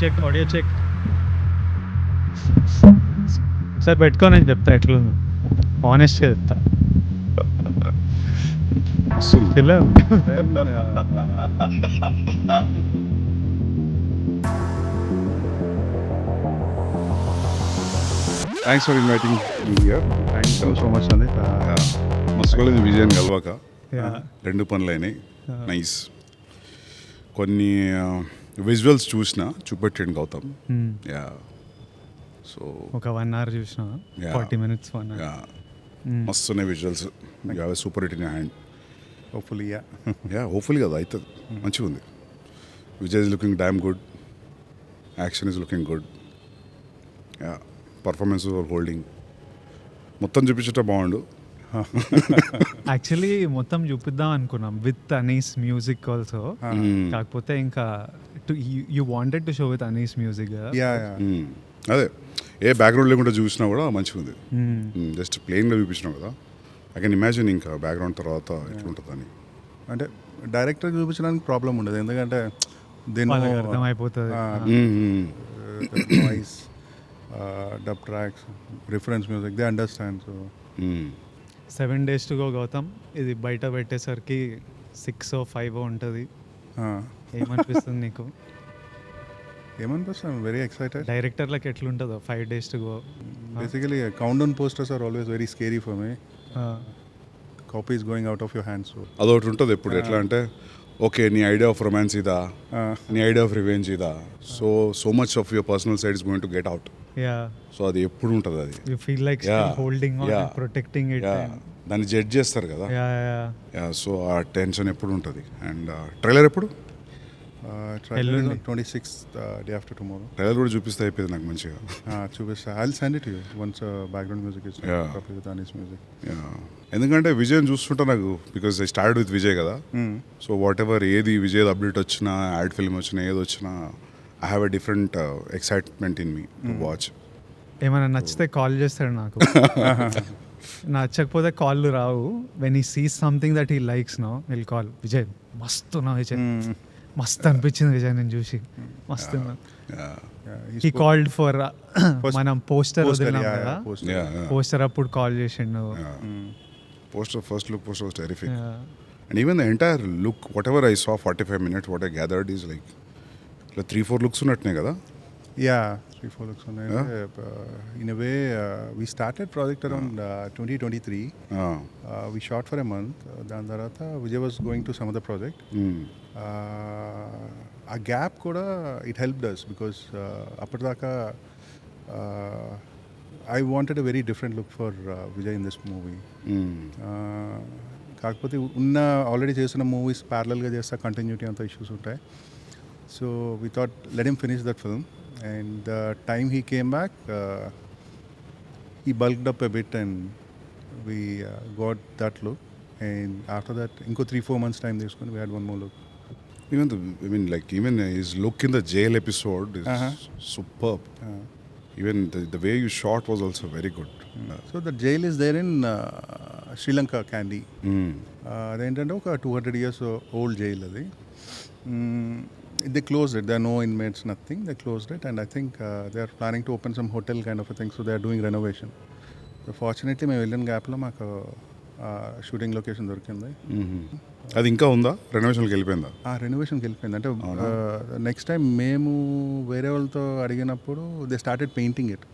Check audio check sir పెట్టుకోనని చెప్తా ఎట్లా ఆనెస్ట్గా చెప్తా thanks for inviting me here. Thanks so much అండి. మస్తు కూడా విజయన్ కలవాక రెండు పనులైనాయి. నైస్. కొన్ని విజువల్స్ చూపెట్టండి గౌతమ్. యా, సో ఒక 1 hour చూసిన 40 minutes 1 hour. యా, మస్తు ఉన్నాయి visuals. You have a super hit in hand. Hopefully hopefully కదా అవుతుంది. మంచిగా ఉంది. Vijay is looking damn good. Action is looking good. Yeah, performance holding. మొత్తం చూపించట బాగుండు. యాక్చువల్లీ మొత్తం చూపిద్దాం అనుకున్నాం విత్ అనీస్ మ్యూజిక్ ఆల్సో. కాకపోతే ఇంకా you wanted to show with Anees music. అదే ఏ బ్యాక్గ్రౌండ్ లేకుండా చూసినా కూడా మంచిగా ఉంది. జస్ట్ ప్లెయిన్గా చూపించినావు కదా. ఐ కెన్ ఇమాజిన్ ఇంకా బ్యాక్గ్రౌండ్ తర్వాత ఎట్లుంటుందని. అంటే డైరెక్టర్ చూపించడానికి ప్రాబ్లం ఉండదు, ఎందుకంటే దీని అర్థమైపోతుంది. Noise, dub tracks, reference music, they understand. So 7 days to go Gautam. ఇది బయట పెట్టేసరికి 6 or 5 ఉంటుంది. ఏమనిపిస్తుంది నీకు? ఏమనిపిస్తుంది? Very excited. డైరెక్టర్లకు ఎట్లుంటుందో 5 days to go. Basically count down posters are always very scary for me. Copies going out of your hands. అదొకటి ఉంటుంది ఎప్పుడు. ఎట్లా అంటే ఓకే, నీ ఐడియా ఆఫ్ రొమాన్స్ ఇదా, నీ ఐడియా ఆఫ్ రివెంజ్ ఇదా, so much of your personal side is going to get out. So అది ఎప్పుడు ఉంటుంది. అది you feel like holding on and protecting it. దాన్ని జడ్జ్ చేస్తారు కదా. సో ఆ టెన్షన్ ఎప్పుడు ఉంటుంది. అండ్ ట్రైలర్ ఎప్పుడు? 26th, day after tomorrow. Trailer కూడా చూపిస్తే అయిపోయింది నాకు మంచిగా. చూపిస్తా. I'll send it to you once background music is coupled with Anis music. ఎందుకంటే విజయ్ చూస్తుంటా నాకు, because I start with Vijay కదా. సో వాట్ ఎవర్ ఏది విజయ్ అప్డేట్ వచ్చినా, యాడ్ ఫిల్మ్ వచ్చినా, ఏది వచ్చినా, I have a different excitement in me to watch. ఏమైనా నచ్చితే కాల్ చేస్తాడు నాకు. నచ్చకపోతే కాళ్ళు రావు. When he sees something that he likes no will call. Vijay మస్తు నా విజయ్, మస్తు అనిపించింది విజయ్ నేను చూసి, మస్తు. హీ కాల్డ్ ఫర్ మనం పోస్టర్ వదిలినాం కదా, పోస్టర్ అప్పుడు కాల్ చేసిండు. Poster, first look poster was terrific. And even the entire look, what ever I saw 45 minutes, what I gathered is like 3-4 looks ఉన్నట్టునే కదా. 3-4 looks ఉన్నాయి. In a way, we started project around 2023. We shot for a month. దాని తర్వాత Vijay was going to some other project. ఆ gap కూడా it helped us because అప్పటిదాకా I wanted a very different look for Vijay in this movie. కాకపోతే ఉన్న already చేసిన movies ప్యారలల్గా చేస్తా, కంటిన్యూటీ అంత ఇష్యూస్ ఉంటాయి. So we thought, let him finish that film. And the time he came back, he bulked up a bit and we got that look. And after that, inko 3-4 months time, we had one more look. Even his look in the jail episode is superb. Even the way you shot was also very good. So the jail is there in Sri Lanka, Kandy. Adentante oka 200 years old jail adi. They closed it. There are no inmates, nothing. They closed it, and I think they are planning to open some hotel kind of a thing. So they are doing renovation. So fortunately, my villain gap lo maaku shooting location dorikindi. అది ఇంకా ఉందా? రెనోవేషన్కి వెళ్ళిపోయిందా? రెనోవేషన్కి వెళ్ళిపోయింది. అంటే next time మేము వేరే వాళ్ళతో అడిగినప్పుడు they started painting it.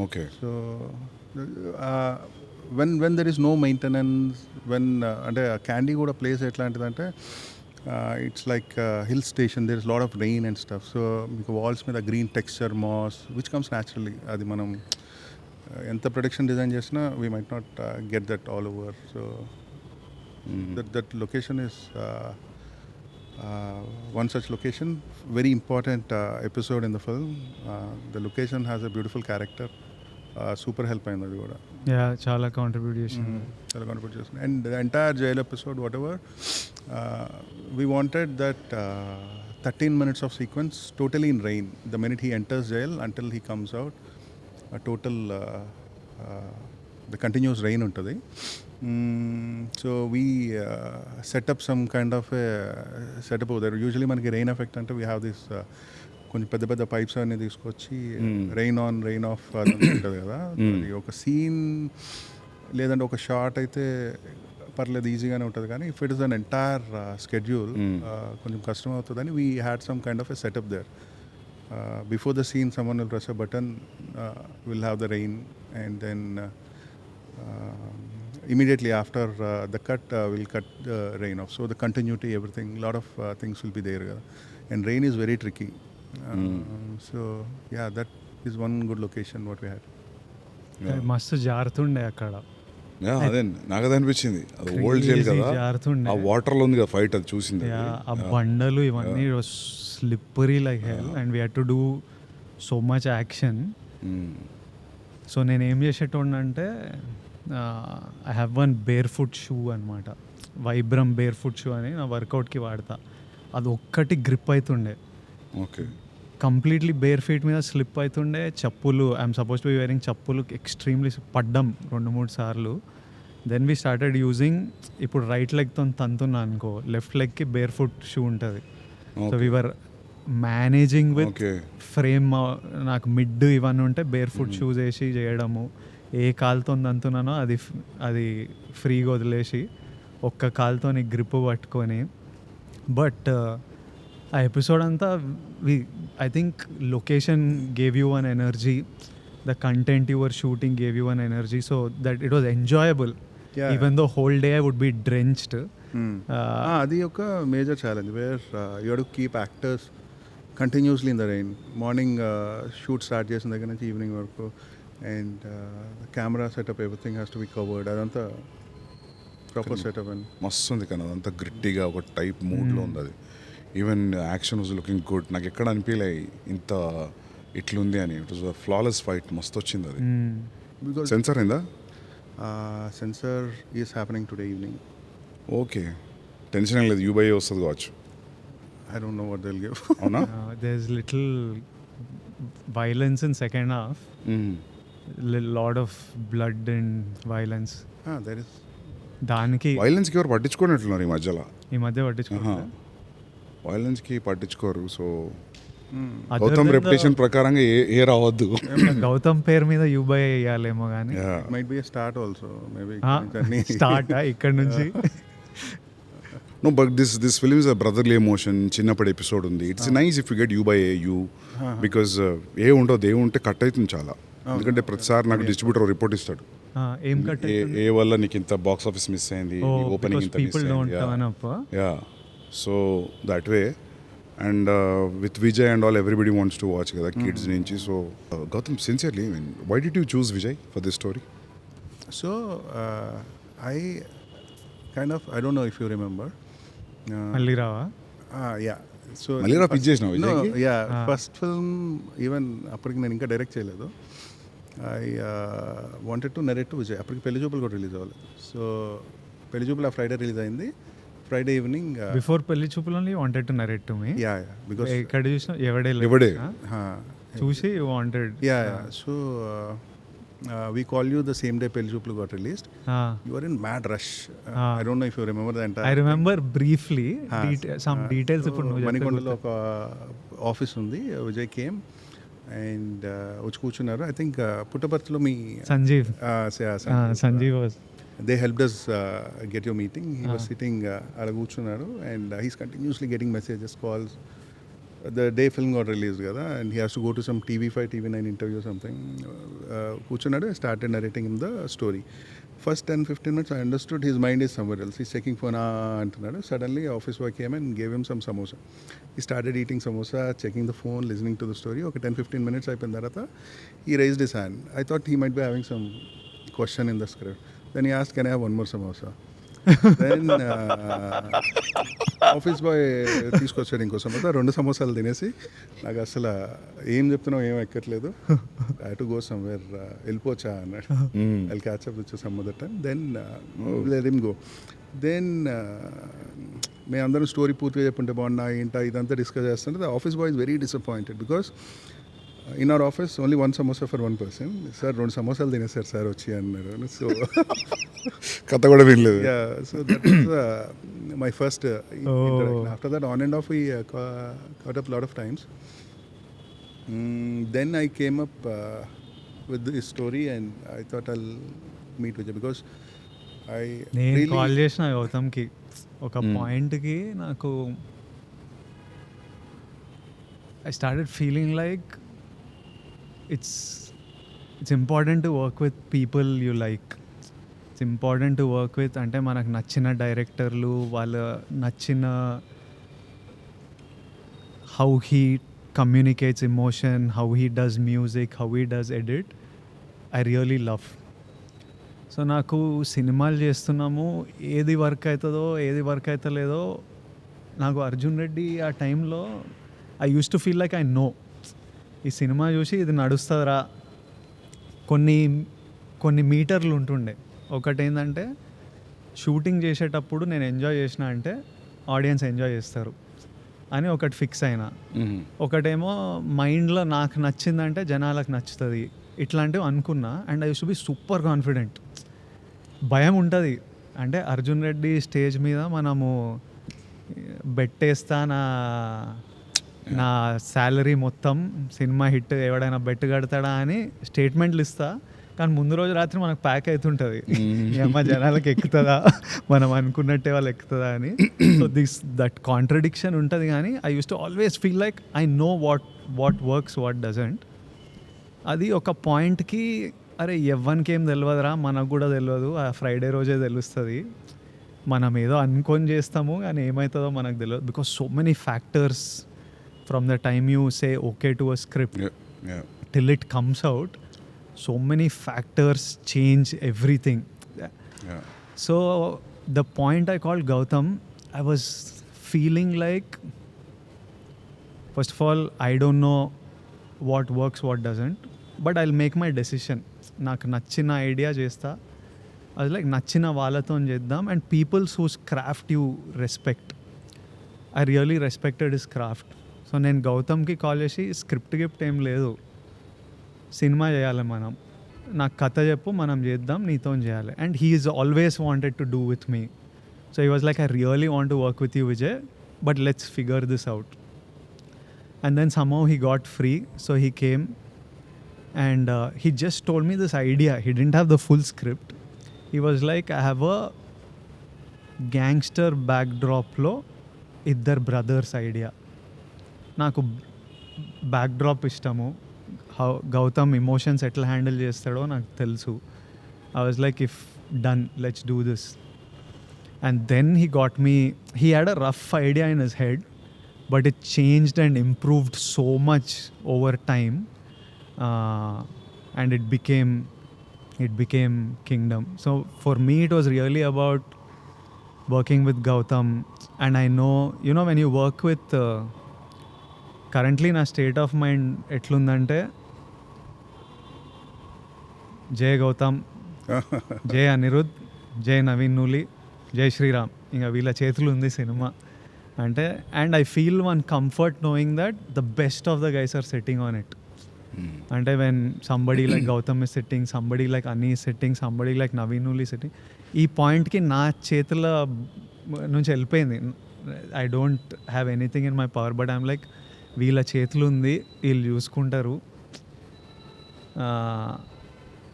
Okay. So when there is no maintenance, when అంటే క్యాండీ కూడా ప్లేస్ ఎట్లాంటిదంటే it's like a hill station. There's a lot of rain and stuff, so మీకు వాల్స్ మీద green texture, mass which comes naturally. అది మనం ఎంత production design చేసినా we might not get that all over. So that location is one such location, very important episode in the film. The location has a beautiful character. Super help అయింది అది కూడా. చాలా contribute చేసింది. And the entire jail episode what ever we wanted that 13 minutes of sequence totally in rain. The minute he enters jail until he comes out, a total the continuous rain ఉంటుంది. So we set up some kind of a setup over there. Usually మనకి rain effect అంటే we have this కొంచెం పెద్ద పెద్ద pipes అన్నీ తీసుకొచ్చి rain on rain of అది ఉంటుంది కదా, అది ఒక సీన్ లేదంటే ఒక షార్ట్ అయితే పర్లేదు ఈజీగానే ఉంటుంది, కానీ if it is an entire schedule కొంచెం కష్టం అవుతుందని we had some kind of a setup there. Before the scene, someone will press a button, will have the rain, and then immediately after the cut, we'll cut the rain off. So the continuity, everything, a lot of things will be there. And rain is very tricky. So yeah, that is one good location what we had. మస్తు జారుతుండే అక్కడ. అదే నాకు అది అనిపించింది, అది old jail కదా, ఆ water లో ఉంది కదా ఫైట్, అది చూసింది. ఆ బండలు ఇవన్నీ slippery like hell and we had to do so much action. So నేను ఏం చేసేటోడినంటే I have one bare foot shoe అనమాట, వైబ్రమ్ బేర్ ఫుట్ షూ అని నా వర్కౌట్కి వాడతా. అది ఒక్కటి గ్రిప్ అవుతుండే, ఓకే, కంప్లీట్లీ బేర్ ఫీట్ మీద స్లిప్ అవుతుండే. చెప్పులు, I'm suppose to be wearing చెప్పులు, ఎక్స్ట్రీమ్లీ పడ్డం 2-3 సార్లు. దెన్ వీ స్టార్టెడ్ యూజింగ్, ఇప్పుడు రైట్ లెగ్తో తంతున్నా అనుకో, లెఫ్ట్ లెగ్కి బేర్ ఫుట్ షూ ఉంటుంది. So we were managing with frame. నాకు మిడ్ ఇవన్నీ ఉంటే బేర్ ఫుట్ షూస్ వేసి చేయడము, ఏ కాలుతో అంతున్నానో అది ఫ్రీగా వదిలేసి ఒక్క కాలుతో గ్రిప్ పట్టుకొని. బట్ ఆ ఎపిసోడ్ అంతా I think location gave you one energy, the content your shooting gave you one energy, so that it was enjoyable even though whole day I would be drenched. అది ఒక major challenge where you have to keep actors continuously in the rain. Morning shoot start చేసిన దగ్గర నుంచి evening వరకు, and camera setup everything has to be covered. అదంతా proper setup and మస్తు ఉంది కానీ అదంతా గ్రిట్టీగా ఒక టైప్ మూడ్లో ఉంది అది. Even action was looking good, నాకు ఎక్కడ అనిపించలే ఇంత ఇట్లుంది అని. It was a flawless fight, మస్తు వచ్చింది అది. బికాజ్ సెన్సార్ అయిందా? Censor is happening today evening. Okay, tension ఏం లేదు, యూబై వస్తుంది కావచ్చు. I don't know what they'll give. అవునా? There's little violence in second half. Lot of blood and violence. There is. దానికి వైలెన్స్కి ఎవరు పట్టించుకోనట్లున్నారు ఈ మధ్య పట్టించుకుంటారు. వైలెన్స్కి పట్టించుకోరు. సో గౌతమ్ రెప్యుటేషన్ ప్రకారంగా ఏ రావద్దు. గౌతమ్ పేరు మీద యూబై వేయాలేమో కానీ might be a start also maybe. Start ఇక్కడ నుంచి. No, but this film is a brotherly emotion. చిన్నప్పటి ఎపిసోడ్ ఉంది. It's nice if you get you by you, because ఏ ఉండదు, ఏ ఉంటే కట్ అవుతుంది చాలా. ఎందుకంటే ప్రతిసారి నాకు డిస్ట్రిబ్యూటర్ రిపోర్ట్ ఇస్తాడు, ఏం కట్ ఏ వల్ల నీకు ఇంత బాక్స్ ఆఫీస్ మిస్ అయింది, ఓపెనింగ్ ఇంత మిస్ అయింది. Yeah, so that way. And with Vijay and all everybody wants to watch కదా, కిడ్స్ నుంచి. So Gautam, sincerely, why did you choose Vijay for this story? So I don't know if you remember. మళ్ళీ రావా? Yeah. So మళ్ళీ రా pitch చేసినావు విజయ్కి? First film even అప్పటికి నేను ఇంకా డైరెక్ట్ చేయలేదు. I wanted to narrate to Vijay. అప్పటికి పెళ్లి చూపులు కూడా రిలీజ్ అవ్వలేదు. సో పెళ్లి చూపులు ఆ ఫ్రైడే రిలీజ్ అయింది. ఫ్రైడే ఈవినింగ్ బిఫోర్ పెళ్లి చూపులు only wanted to narrate to me. Yeah because ఎక్కడ చూసినా ఎవడే చూసి wanted. Yeah so we call you the same day Pelli Choopulu got released. You were in mad rush. I don't know if you remember the entire. I remember briefly some details. ఇప్పుడు నువ్వు మణికొండలో ఒక office ఉంది. Vijay came and వచ్చి కూర్చున్నారు. I think పుట్టపర్తిలో మీ Sanjeev was. They helped us get your meeting. He was sitting అలా కూర్చున్నారు and he's continuously getting messages, calls. The day film got released kada, and he has to go to some TV5, TV9 interview or something. Kuchunadu, I started narrating him the story. First 10-15 minutes I understood his mind is somewhere else. He's checking phone antunadu. Suddenly office boy came and gave him some samosa. He started eating samosa, checking the phone, listening to the story. Okay, 10-15 minutes అయిపోయిన తర్వాత he raised his hand. I thought he might be having some question in the script. Then he asked, can I have one more samosa? Then office boy తీసుకొచ్చాడు ఇంకో సమోసా. 2 సమోసాలు తినేసి నాకు అసలు ఏం చెప్తున్నావు ఏం ఎక్కట్లేదు, ఐ టు గో సమ్వేర్, వెళ్ళిపోవచ్చా అన్నాడు. I catch up with some other time. Then let him go. Then మేము అందరం స్టోరీ పూర్తిగా చెప్పుంటే బాగున్నా ఏంటా ఇదంతా డిస్కస్ చేస్తుంటే the office boy is very disappointed because in our office only one samosa for one person. Sir, 2 సమోసాలు తినేసారు sir వచ్చి అన్నారు. సో కథ కూడా వినలేదు. yeah, so that was my first interaction. After that on and off we caught up a lot of times Then I came up with this story and I thought I'll meet Vijay because I నేను really call చేసిన గౌతమ్కి ఒక పాయింట్కి నాకు I started feeling like it's important to work with people you like. It's important to work with అంటే మనకు నచ్చిన డైరెక్టర్లు, వాళ్ళ నచ్చిన how he communicates emotion, how he does music, how he does edit. I really love. So నాకు సినిమాలు చేస్తున్నాము, ఏది వర్క్ అవుతుందో ఏది వర్క్ అవుతలేదో నాకు అర్జున్ రెడ్డి ఆ టైంలో I use to feel like I know ఈ సినిమా చూసి ఇది నడుస్తుందిరా. కొన్ని మీటర్లు ఉంటుండే. ఒకటి ఏంటంటే షూటింగ్ చేసేటప్పుడు నేను ఎంజాయ్ చేసిన అంటే ఆడియన్స్ ఎంజాయ్ చేస్తారు అని ఒకటి ఫిక్స్ అయినా. ఒకటేమో మైండ్లో నాకు నచ్చిందంటే జనాలకు నచ్చుతుంది, ఇట్లాంటివి అనుకున్నా. And I use to be super confident. భయం ఉంటుంది అంటే అర్జున్ రెడ్డి స్టేజ్ మీద మనము బెట్టేస్తా, నా శాలరీ మొత్తం సినిమా హిట్ ఎవడైనా బెట్ కడతాడా అని స్టేట్మెంట్లు ఇస్తా. కానీ ముందు రోజు రాత్రి మనకు ప్యాక్ అవుతుంటుంది, అమ్మ జనాలకు ఎక్కుతుందా, మనం అనుకున్నట్టే వాళ్ళు ఎక్కుతుందా అని. సో దట్ కాంట్రడిక్షన్ ఉంటుంది. కానీ I use to always feel like I know what works, what doesn't. అది ఒక పాయింట్కి అరే ఎవ్వనికి ఏం తెలియదురా, మనకు కూడా తెలియదు, ఆ ఫ్రైడే రోజే తెలుస్తుంది. మనం ఏదో అనుకొని చేస్తాము కానీ ఏమవుతుందో మనకు తెలియదు. Because so many factors from the time you say okay to a script till it comes out, so many factors change everything. So the point I called Gowtam, I was feeling like, first of all, I don't know what works, what doesn't, but I'll make my decision. నాకు నచ్చిన idea చేస్తా, అది like నచ్చిన వాళ్ళతో చేద్దాం. And peoples whose craft you respect. I really respected his craft. So నేను గౌతమ్కి call చేసి స్క్రిప్ట్ గిఫ్ట్ ఏం లేదు, సినిమా చేయాలి మనం, నాకు కథ చెప్పు, మనం చేద్దాం, నీతో చేయాలి. And he is always wanted to do with me. So he was like I really want to work with you Vijay, but let's figure this out. And then somehow he got free, so he came and he just told me this idea. He didn't have the full script. He was like, I have a gangster backdrop lo iddar brothers idea. Naku backdrop ishtamu, how Gowtam emotions etla handle chestado naku telusu. I was like, if done, let's do this. And then he got me, he had a rough idea in his head, but it changed and improved so much over time. And it became Kingdom. So for me it was really about working with Gowtam. And I know, you know, when you work with currently na state of mind etlundante, Jay Gowtam, Jay Anirudh, Jay Naveen Nuli, Jay Shriram, inga veela చేతులు ఉంది cinema అంటే. And I feel one comfort knowing that the best of the guys are sitting on it. అంటే when somebody like Gowtam is sitting, somebody like Ani is sitting, somebody like Naveen Nuli sitting, ఈ పాయింట్కి నా చేతుల నుంచి వెళ్ళిపోయింది. I don't have anything in my power, but I'm like వీళ్ళ చేతులు ఉంది, వీళ్ళు చూసుకుంటారు.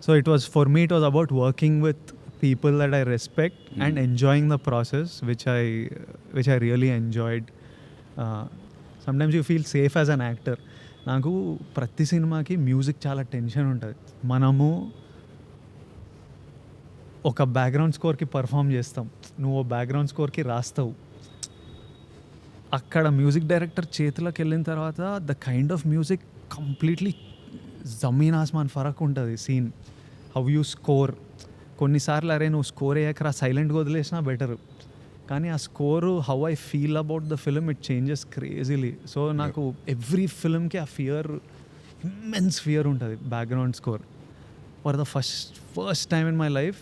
So it was for me, it was about working with people that I respect and enjoying the process, which I really enjoyed. Sometimes you feel safe as an actor. నాకు ప్రతి సినిమాకి music చాలా tension ఉంటుంది. మనము ఒక background స్కోర్కి perform చేస్తాం, నువ్వు background స్కోర్కి రాస్తావు. అక్కడ మ్యూజిక్ డైరెక్టర్ చేతిలోకి వెళ్ళిన తర్వాత the kind of music completely జమీన్ ఆస్మాన్ ఫరక్ ఉంటుంది. సీన్ హౌ యూ స్కోర్, కొన్నిసార్లు అరే నువ్వు స్కోర్ అయ్యాక సైలెంట్గా వదిలేసినా బెటర్, కానీ ఆ score how I feel about the film it changes crazily. So నాకు ఎవ్రీ ఫిల్మ్కి ఆ ఫియర్, ఇమ్మెన్స్ ఫియర్ ఉంటుంది background score. For the first time in my life,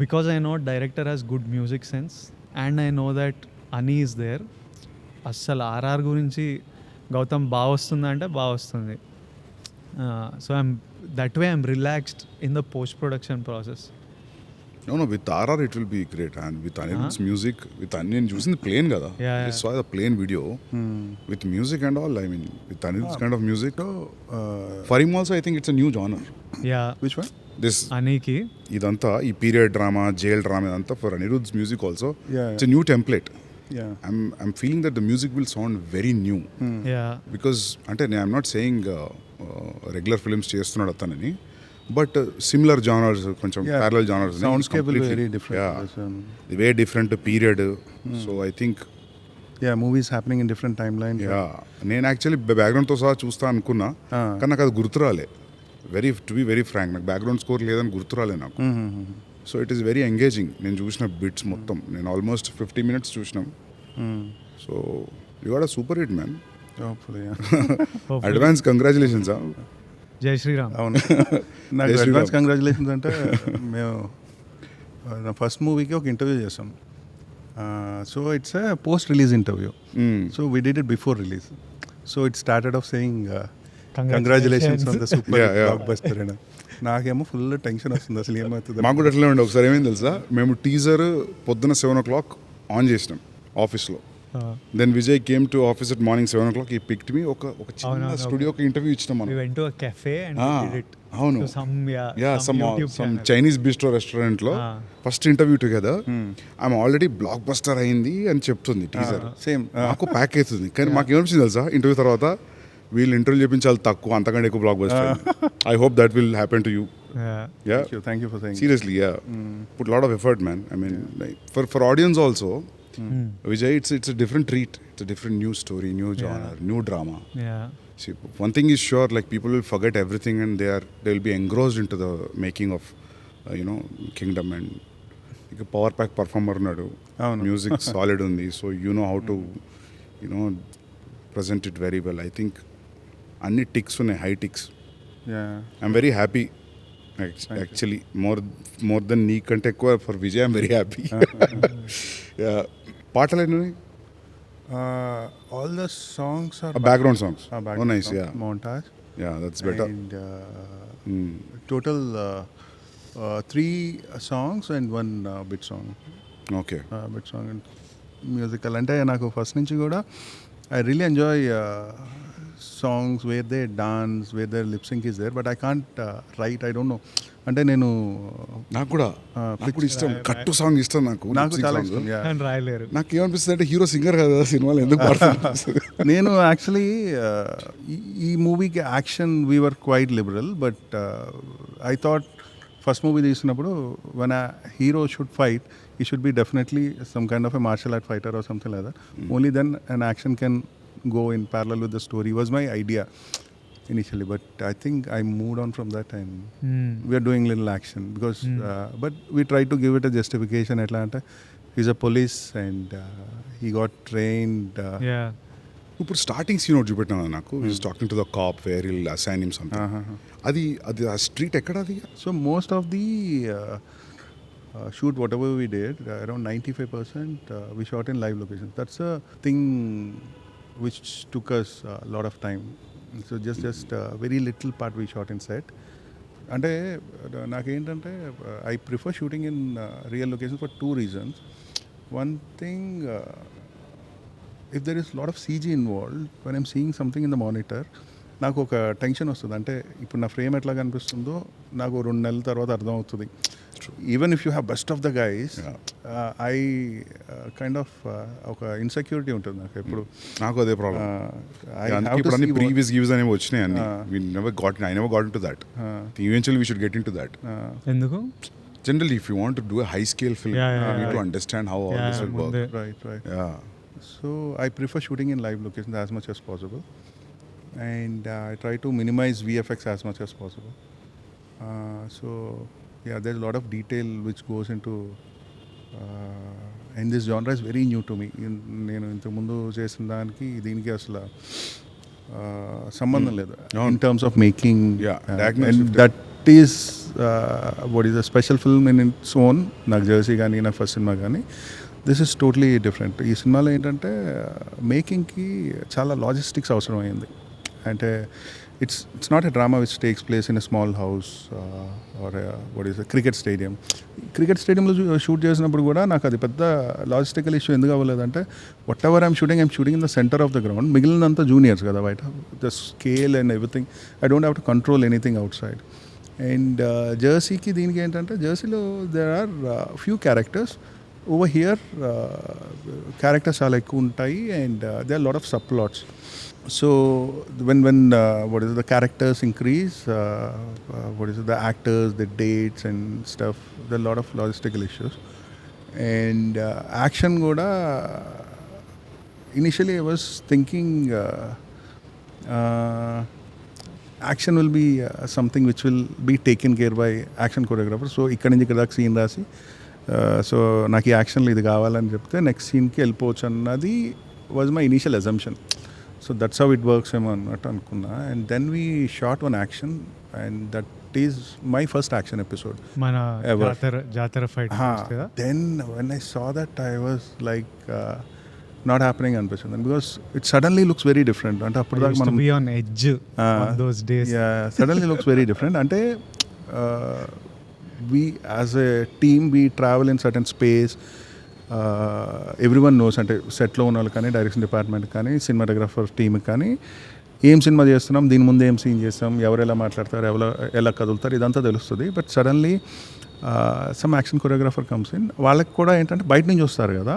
because I know director has good music sense and I know that అని is there, అస్సలు RR గురించి గౌతమ్ బాగా వస్తుందంటే బాగా వస్తుంది. So that way I'm relaxed in the post production process. No, with RR it will be great, and with Anirudh's music, with Onion using the plane kada. Yeah, I saw the plane video with music and all. I mean, with Anirudh's kind of music. So, For him also, I think it's a new genre. Yeah which one? This అనీకి idanta, ee period drama, jail drama idanta for Anirudh's music also. Yeah. It's a new template. Yeah. I'm feeling that the music will sound very new. Yeah Because అంటే I'm not saying regular films చేస్తున్నాడు అతనని, but similar genres, కొంచెం Yeah. parallel genres. Soundscape will be completely- very different. Yeah. Yes, Very different period. So I think yeah, movies happening in different timelines. నేను actually బ్యాక్గ్రౌండ్తో సహా చూస్తా అనుకున్నా, కానీ నాకు అది గుర్తురాలే. To be very Frank, నాకు background score లేదని గుర్తురాలే నాకు. So it is very engaging. నేను చూసిన బిట్స్ మొత్తం నేను ఆల్మోస్ట్ 50 minutes చూసినాం. So you got a super hit man. Hopefully, yeah. Advance congratulations. జై శ్రీరామ్. అవును. నాకు Yes, అడ్వాన్స్ Sriram. కంగ్రాచులేషన్స్ అంటే మేము నా ఫస్ట్ మూవీకి ఒక ఇంటర్వ్యూ చేసాం. So it's a post release interview. So we did it before release. So it started off saying congratulations on the super block buster అని. నాకేమో ఫుల్ టెన్షన్ వస్తుంది అసలు ఏమవుతుంది. మాకు కూడా అట్లే ఉండే. ఒకసారి ఏమైంది తెలుసా, మేము టీజర్ పొద్దున 7 o'clock ఆన్ చేసినాం ఆఫీస్లో. Then Vijay came to office at morning 7 o'clock. ఈ పిక్డ్ మీ ఒక చిన్న స్టూడియోకి ఇంటర్వ్యూ ఇచ్చినాం We మనం. went to a cafe and Ah, we did it. అవును. So some YouTube some channel. Chinese bistro restaurant లో ఫస్ట్ ఇంటర్వ్యూ టుగెదర్. ఆమె already block buster అయింది అని చెప్తుంది టీజర్. సేమ్ మాకు ప్యాక్ అవుతుంది, కానీ మాకు ఏమనిపించింది తెలుసా, ఇంటర్వ్యూ తర్వాత వీళ్ళు ఇంటర్వ్యూ చెప్పించాలి తక్కువ, అంతకంటే ఎక్కువ block buster. I hope that will happen to you. Yeah. Thank you for saying. Seriously, yeah. Put a lot of effort, man. I mean, like, for audience also, Vijay, it's a different treat. It's a different new story, new genre, new drama. Yeah. See, one thing is sure, like people will forget everything and they'll be engrossed into the making of, Kingdom. And like a power pack performer nadu. Avunu. Music solid undi, so you know how to, present it very well. I think anni ticks unnai, high ticks. Yeah. I'm very happy. Actually, more than nee kante ekkuva for Vijay, I'm very happy. Yeah. పాటలు ఎన్ని? All the songs are Background songs. background Oh, nice. songs, Yeah. montage. Yeah, that's better. And total 3 songs and 1 bit song. Okay. Bit song and musical. అంటే నాకు first నుంచి కూడా I really enjoy songs where they dance, where their lip sync is there, but I can't write. I don't know. అంటే నేను నాకు కూడా ఇష్టం, కట్టు సాంగ్ ఇష్టం నాకు. చాలా ఇష్టం. Yeah. అని రాయలేరు. నాకు ఏమనిపిస్తుంది అంటే హీరో సింగర్ కదా సినిమాలో ఎందుకు పాడుతుంది. నేను యాక్చువల్లీ ఈ మూవీకి action we're quite liberal, but I thought first movie తీసినప్పుడు one a hero should fight, he should be definitely some kind of a martial art fighter or something like that. Only then an action can go in parallel with the story was my idea initially, but I think I moved on from that and we are doing little action because but we try to give it a justification. Atlanta, he's a police and he got trained. Yeah. ఇప్పుడు starting scene ఒకటి చూపెట్టినా నాకు, is talking to the cop where will assign him something. అది ఆ street ఎక్కడ అది? So most of the shoot whatever we did, around 95% we shot in live locations. That's a thing which took us a lot of time. So just very little part we shot in set. అంటే నాకేంటంటే I prefer shooting in real locations for 2 reasons. One thing, if there is a lot of CG involved, when I'm seeing something in the monitor, నాకు ఒక tension వస్తుంది. అంటే ఇప్పుడు నా frame ఎట్లా కనిపిస్తుందో నాకు 2 నెలల తర్వాత అర్థం అవుతుంది. Even if you have best of the guys, I kind of ఒక ఇన్సెక్యూరిటీ ఉంటుంది నాకు ఎప్పుడు. నాకు అదే ప్రాబ్లం. ఇప్పుడు అన్ని ప్రీవియస్ గివ్స్ అనేవి వచ్చినాయి అన్ని. I never got into that. Eventually we should get into that. ఎందుకు? Generally, if you want to do a high scale film, you need to understand how all this will work. Right. Yeah. So I prefer shooting in live locations as much as possible. And I try to minimize VFX as much as possible. So yeah, there's a lot of detail which goes into and this genre is very new to me. నేను ఇంతకు ముందు చేసిన దానికి దీనికి అసలు సంబంధం లేదు in terms of making. And that is what is a special film in its own. నాకు జెర్సీ కానీ నా ఫస్ట్ సినిమా కానీ దిస్ ఇస్ టోటలీ డిఫరెంట్. ఈ సినిమాలో ఏంటంటే మేకింగ్కి చాలా లాజిస్టిక్స్ అవసరం అయింది. అంటే it's not a drama which takes place in a small house or a cricket stadium. Cricket స్టేడియంలో షూట్ చేసినప్పుడు కూడా నాకు అది పెద్ద లాజిస్టికల్ ఇష్యూ ఎందుకు అవ్వలేదంటే whatever I'm shooting in the centre of the ground, మిగిలినంతా జూనియర్స్ కదా బయట, the scale and everything I don't have to control anything outside. And జెర్సీకి దీనికి ఏంటంటే జెర్సీలో there are few characters, over here characters చాలా ఎక్కువ ఉంటాయి and they are lot of subplots. So when the characters increase, the actors, the dates and stuff, there are a lot of logistical issues. And action goda, initially I was thinking action will be something which will be taken care by action choreographer. So ikkada nunchi ikkada scene rasi so naaki action lo idi kavalani chepte next scene ki ellipochu annadi was my initial assumption. So that's how it works ఏమో అన్నట్టు అనుకున్నా. And then we shot one action and that is my first action episode మన జాతర fight. Then when I saw that I was like not happening అనిపించింది, because it suddenly looks very different. అంటే అప్పుడు దాకా మనం సడన్లీ లుక్స్ వెరీ డిఫరెంట్. అంటే we as a team we travel in certain space, everyone knows, అంటే సెట్లో ఉన్న వాళ్ళు కానీ డైరెక్షన్ డిపార్ట్మెంట్ కానీ సినిమాటోగ్రాఫర్ టీమ్కి కానీ ఏం సినిమా చేస్తున్నాం, దీని ముందు ఏం సీన్ చేస్తాం, ఎవరు ఎలా మాట్లాడతారు, ఎలా కదులుతారు, ఇదంతా తెలుస్తుంది. But suddenly some action choreographer comes in, వాళ్ళకి కూడా ఏంటంటే బయట నుంచి వస్తారు కదా,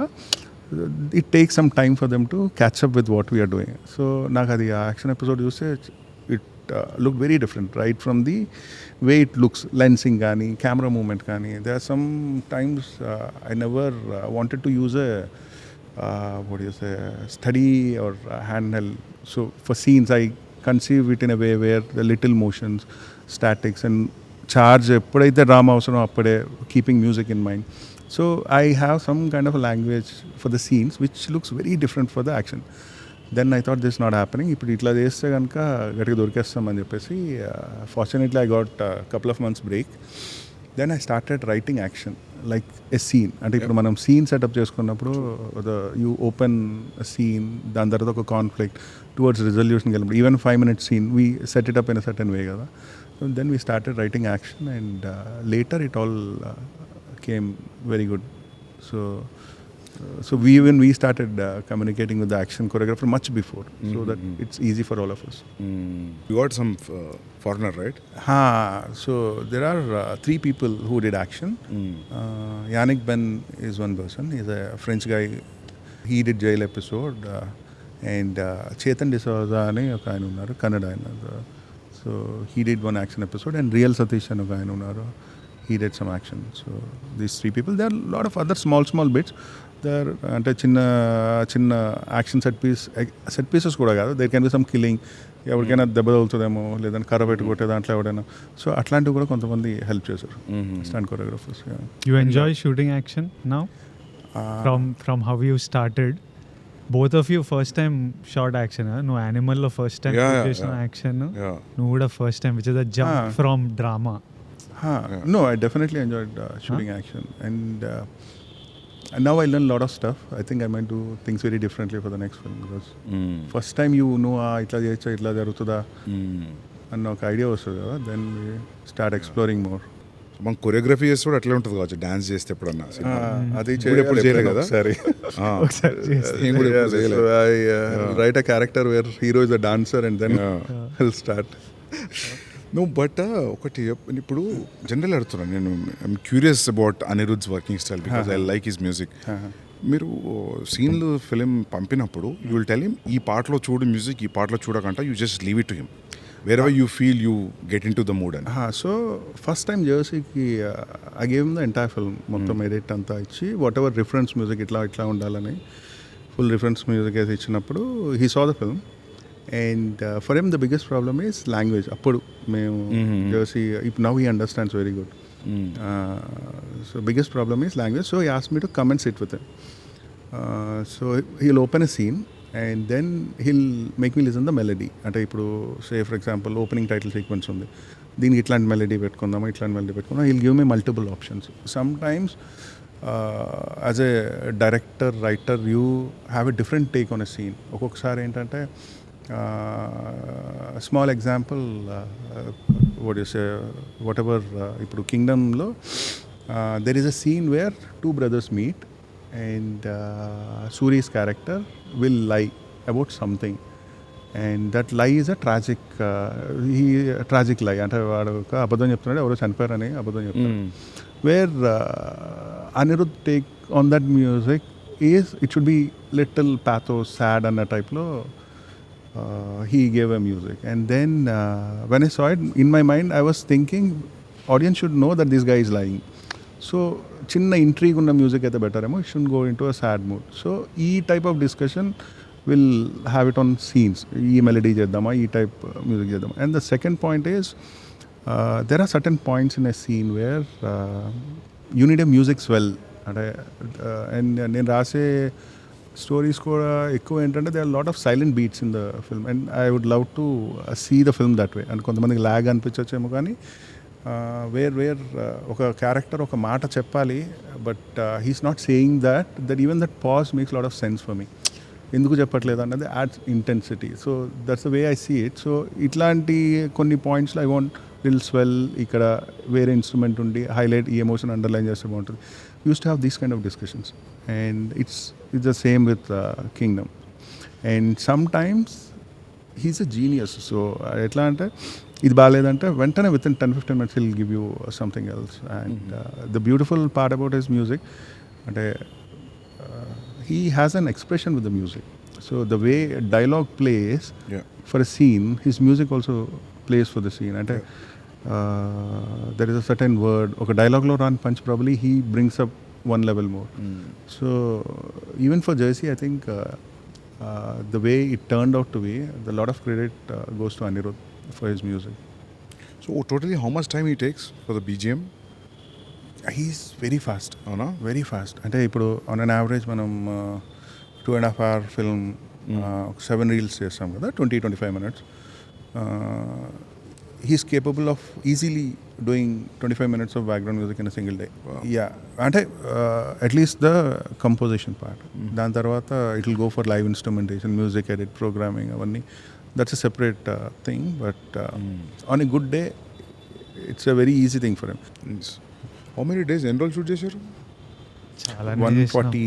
it take some time for them to catch up with what we're doing. So నాకు అది ఆ యాక్షన్ ఎపిసోడ్ చూస్తే it look very different right from the way it looks, lensing gaani, camera movement gaani. There are some times I never wanted to use a steady or handheld. So for scenes I conceive it in a way where the little motions, statics and charge eppudaithe drama avasaro appade keeping music in mind. So I have some kind of a language for the scenes which looks very different for the action. Then I thought this not happening, ఇప్పుడు ఇట్లా చేస్తే కనుక గట్టిగా దొరికేస్తామని చెప్పేసి fortunately I got couple of months break. Then I started writing action like a scene. అంటే ఇప్పుడు మనం సీన్ సెటప్ చేసుకున్నప్పుడు యూ ఓపెన్ సీన్, దాని తర్వాత ఒక కాన్ఫ్లిక్ట్ టువర్డ్స్ రిజల్యూషన్కి వెళ్ళినప్పుడు even 5 minute scene we set it up in a certain way కదా. Then we started writing action and later it all came very good. So we started communicating with the action choreographer much before, so that it's easy for all of us. You got some foreigner, right? So there are 3 people who did action. Yannick Ben is one person. He's a French guy. He did Jail episode. And Chetan D'Souza ane oka ayana unnaru, Kannada ayana. So he did one action episode, and Real Satish ane oka ayana unnaru, he did some action. So these 3 people. There are a lot of other small bits. There అంటే చిన్న action set pieces కూడా కాదు, there can be some killing, ఎవరికైనా దెబ్బ తగులుతుందేమో, లేదంటే కర్ర పెట్టి కొట్టే దాంట్లో ఎవడైనా. సో అట్లాంటివి కూడా కొంతమంది హెల్ప్ చేశారు stunt choreographers. You enjoy shooting action now from how you started? Both of you first time shot action, నువ్వు యానిమల్లో ఫస్ట్ టైం చేసిన యాక్షన్, నువ్వు కూడా first time which is the jump from drama. No, I definitely enjoyed shooting action, and now I learn a lot of stuff. I think I might do things very differently for the next film, because first time you know itla cheyocha, itla jarugutuda anna oka idea vastadi kada, then we start exploring more. మనం choreography చేస్తే కూడా అట్లే ఉంటుంది కావచ్చు, dance చేస్తే ఎప్పుడన్నా. అది ఎప్పుడు చేయలేదు కదా, సరే right a character where hero is a dancer and then will start. No but ఒకటి ఇప్పుడు జనరల్ అడుగుతున్నాను నేను, I'm curious about Anirudh's working style, because I like his music. మీరు సీన్లు ఫిలిం పంపినప్పుడు యూ విల్ టెల్ హిమ్ ఈ పాటలో చూడు మ్యూజిక్, ఈ పాటలో చూడకంట, you just leave it to him wherever you feel you get into the mood. So first time జెర్సీకి I gave him the entire film, మొత్తం ఎడిట్ అంతా ఇచ్చి వాట్ ఎవర్ రిఫరెన్స్ మ్యూజిక్ ఇట్లా ఉండాలని ఫుల్ రిఫరెన్స్ మ్యూజిక్ అయితే ఇచ్చినప్పుడు he saw the film. And for him the biggest problem is language. Appudu మేము Jersey, now he understands very good. So biggest problem is language. So he asked me to come and sit with him. So he'll open a scene and then he'll make me listen the melody. అంటే ఇప్పుడు say for example opening title sequence ఉంది, దీనికి ఇట్లాంటి melody పెట్టుకుందామా, ఇట్లాంటి melody పెట్టుకుందాం. he'll give me multiple options. Sometimes as a director writer you have a different take on a scene. ఒక్కొక్కసారి ఏంటంటే small example, what you say, whatever, ఇప్పుడు కింగ్డమ్లో there is a scene where two brothers meet and Suri's character will lie about something, and that lie is a tragic lie. అంటే వాడు ఒక అబద్ధం చెప్తున్నాడు, ఎవరో చనిపోయారని అబద్ధం చెప్తాడు. Where Anirudh take on that music is it should be little pathos, sad అన్న టైప్లో he gave a music. And then when I saw it, in my mind I was thinking audience should know that this guy is lying. So చిన్న intrigue ఉన్న music అయితే better ఏమో, it should go in to a sad mood. So ఈ type of discussion will have it on scenes. ఈ melody చేద్దామా, ఈ type music చేద్దామా. And the second point is there are certain points in a scene where you need a music swell. అంటే and నేను రాసే stories కూడా ఎక్కువ ఏంటంటే they are lot of silent beats in the film, and I would love to see the film that way. And కొంతమందికి lag అనిపించచ్చేమో, కానీ where ఒక క్యారెక్టర్ ఒక మాట చెప్పాలి, but he's not saying that even that pause makes lot of sense for me. ఎందుకు చెప్పట్లేదు అన్నది adds intensity. So that's the way I see it. So ఇట్లాంటి కొన్ని పాయింట్స్లో ఐ వాంట్ లిల్ స్వెల్, ఇక్కడ వేరే ఇన్స్ట్రుమెంట్ ఉండి హైలైట్ ఈ ఎమోషన్ అండర్లైన్ చేస్తే బాగుంటుంది. Use to have these kind of discussions, and it's the same with Kingdom. And some times he's a genius. So ఎట్లా అంటే ఇది బాగాలేదంటే వెంటనే with in 10-15 minutes will give you something else. And the beautiful part about his music అంటే he has an expression with the music. So the way a dialogue plays for a scene, his music also plays for the scene. And there is a certain word, okay, dialogue lo run punch, probably he brings up one level more. So even for Jersey, I think the way it turned out to be, a lot of credit goes to Anirudh for his music. So totally how much time he takes for the BGM? He's very fast. అవునా? Very fast. అంటే ఇప్పుడు on an average మనం 2.5 hour film 7 reels చేస్తాం కదా, 20-25 minutes. He's capable of easily doing 25 minutes of background music in a single day. Yeah, అంటే at least the composition part. దాని తర్వాత it will go for live instrumentation, music edit, programming, అవన్నీ that's a separate thing. But on a good day it's a very easy thing for him. How many days ఎన్ని రోజులు shoot చేశారు? చాలా 140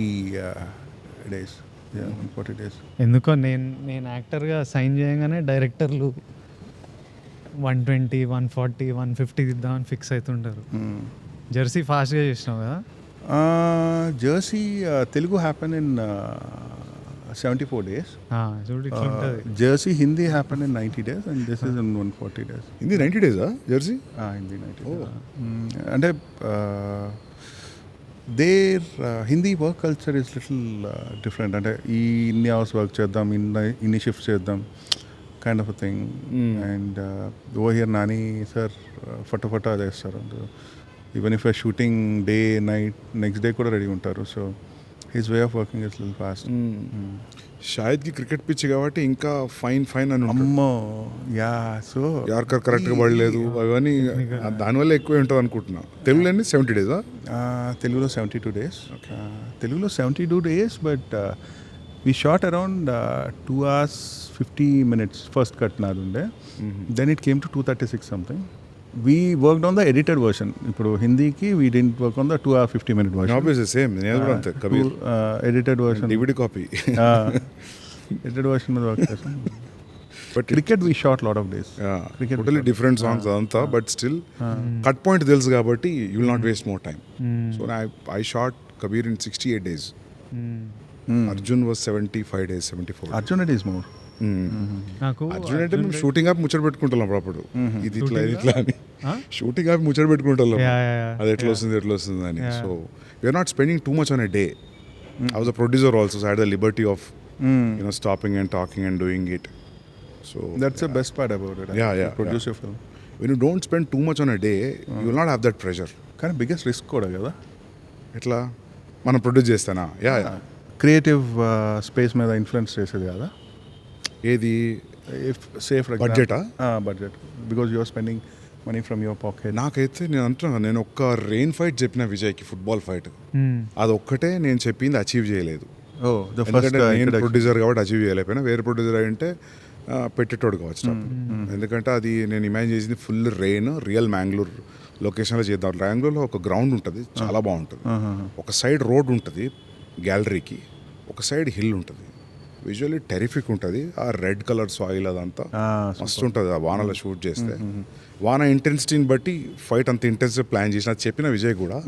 days. Yeah, 140 days. ఎందుకో నేను యాక్టర్గా sign చేయగానే డైరెక్టర్లు 120, 140, 150 ఇద్దామని ఫిక్స్ అవుతుంటారు. జెర్సీ ఫాస్ట్గా చేసినావు కదా. Jersey Telugu happen in 74 days. చూడు ఇట్లా ఉంటుంది. Jersey Hindi happen in 90 days and this is in 140 days. Hindi 90 days Jersey? Hindi 90 days. అంటే there Hindi work culture is little different. అంటే ఈ ఇన్ని అవర్స్ వర్క్ చేద్దాం, ఇన్ని షిఫ్ట్స్ చేద్దాం kind of a thing. And oh here Nani sir ఫటాఫటా చేస్తారు. Even if shooting day night next day కూడా రెడీ ఉంటారు. So his way of working is little fast. షాహిద్కి క్రికెట్ పిచ్ కాబట్టి ఇంకా ఫైన్ అని అమ్మో. యా, సో యార్కర్ కరెక్ట్గా పడలేదు, అవన్నీ దానివల్ల ఎక్కువ ఉంటుంది అనుకుంటున్నా. తెలుగులో 70 days? తెలుగులో 72 days. తెలుగులో 72 days, but we shot around 2 hours 50 minutes first cut నాది ఉండే. Then it came to 236 something. We worked on the edited version. ఇప్పుడు హిందీకి we didn't work on the 2 hour 50 minute version. Obviously same. నేను కూడా అంతే. Kabir edited version, DVD copy. edited version మీద work చేసాం. But cricket we shot lot of days. Cricket totally different songs అదంతా, but still cut point తెలుసు కాబట్టి you will not waste more time. So I shot Kabir in 68 days. Arjun was 75 days, 74. Arjun it is more. నాకు అర్జున్ అంటే మేము shooting ఆపి ముచ్చట పెట్టుకుంటాం అప్పుడు. ఇది ఇట్లా అని షూటింగ్ ఆపి ముచ్చట పెట్టుకుంటాం, అది ఎట్లా వస్తుంది అని. So we're not spending too much on a day. I was a producer also, so I had the liberty of stopping and talking and doing it. So that's the best part about it. Produce your film. When you don't spend too much on a day, you will not have that pressure. కానీ biggest risk కూడా కదా. ఎట్లా మనం produce చేస్తానా? Creative space మీద influence చేసేది కదా. ఏది? Say for budget because you are spending money from your pocket. నాకైతే నేను అంటున్నా, నేను ఒక్క రెయిన్ ఫైట్ చెప్పిన విజయ్కి, ఫుట్బాల్ ఫైట్, అది ఒక్కటే నేను చెప్పింది అచీవ్ చేయలేదు. ఎందుకంటే నేను ప్రొడ్యూసర్ కాబట్టి అచీవ్ చేయలేకపోయినా. వేరే ప్రొడ్యూసర్ అంటే పెట్టేటోడు కావచ్చు ఎందుకంటే అది నేను ఇమాజిన్ చేసింది ఫుల్ రెయిన్ రియల్ మ్యాంగ్లూర్ లొకేషన్లో చేద్దాం. మ్యాంగ్లూర్లో ఒక గ్రౌండ్ ఉంటుంది చాలా బాగుంటుంది, ఒక సైడ్ రోడ్ ఉంటుంది గ్యాలరీకి, ఒక సైడ్ హిల్ ఉంటుంది, విజువల్లీ టెరిఫిక్ ఉంటుంది. ఆ రెడ్ కలర్ సాయిల్ అదంతా మస్తు ఉంటుంది ఆ వానలో షూట్ చేస్తే. వాన ఇంటెన్సిటీని బట్టి ఫైట్ అంత ఇంటెన్సివ్ ప్లాన్ చేసిన చెప్పిన విజయ్ కూడా.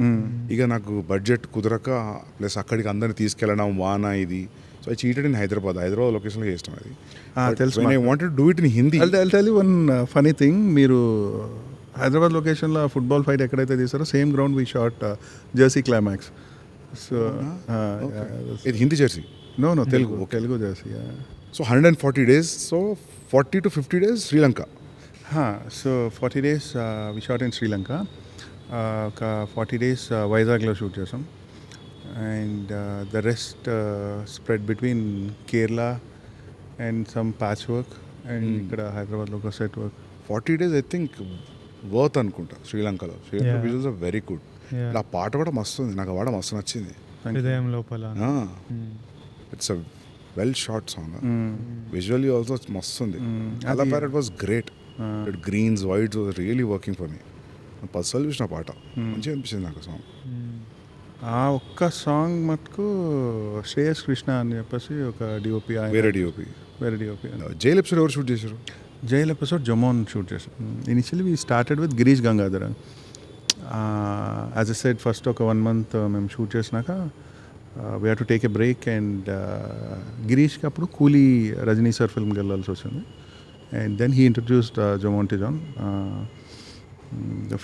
ఇక నాకు బడ్జెట్ కుదరక ప్లస్ అక్కడికి అందరిని తీసుకెళ్ళడం వాన ఇది, so I cheated in Hyderabad లొకేషన్లో చేస్తాం అది. తెలుసు I wanted do it in Hindi. I'll tell you one funny thing. మీరు హైదరాబాద్ లొకేషన్లో ఫుట్బాల్ ఫైట్ ఎక్కడైతే తీసారో same ground we shot Jersey climax. So ఇది Hindi Jersey? No, Telugu jersey. Yeah. So 140 days, so 40 to 50 days Sri Lanka. So 40 days we shot in Sri Lanka. 40 days వైజాగ్లో shoot చేసాం. And the rest spread between Kerala and some patch work and ఇక్కడ హైదరాబాద్లో ఒక set work. 40 days I think worth అనుకుంటా శ్రీలంకలో. Sri Lanka visuals are very good. ఆ పాట కూడా మస్తు ఉంది, నాకు ఆ పాట మస్తు నచ్చింది. Hrudayam Lopala it's a well shot song. Visually also మస్తు ఉంది. అలా parrot was great. Greens whites was really working for me. Personal చూసిన పాట మంచిగా అనిపించింది నాకు సాంగ్. ఆ ఒక్క సాంగ్ మటుకు శ్రేయస్ కృష్ణ అని చెప్పేసి ఒక డిఓపి, వేరే డిఓపి. జైల్ ఎపిసోడ్ ఎవరు షూట్ చేశారు? జైల్ ఎపిసోడ్ జమోన్ షూట్ చేశారు. Initially we started with Girish Gangadhar. As a said first ఒక 1 month మేము షూట్ చేసినాక we have to take a break. And గిరీష్కి అప్పుడు కూలీ రజనీ సార్ ఫిల్మ్కి వెళ్ళాల్సి వచ్చింది. And then he introduced Jomon to John.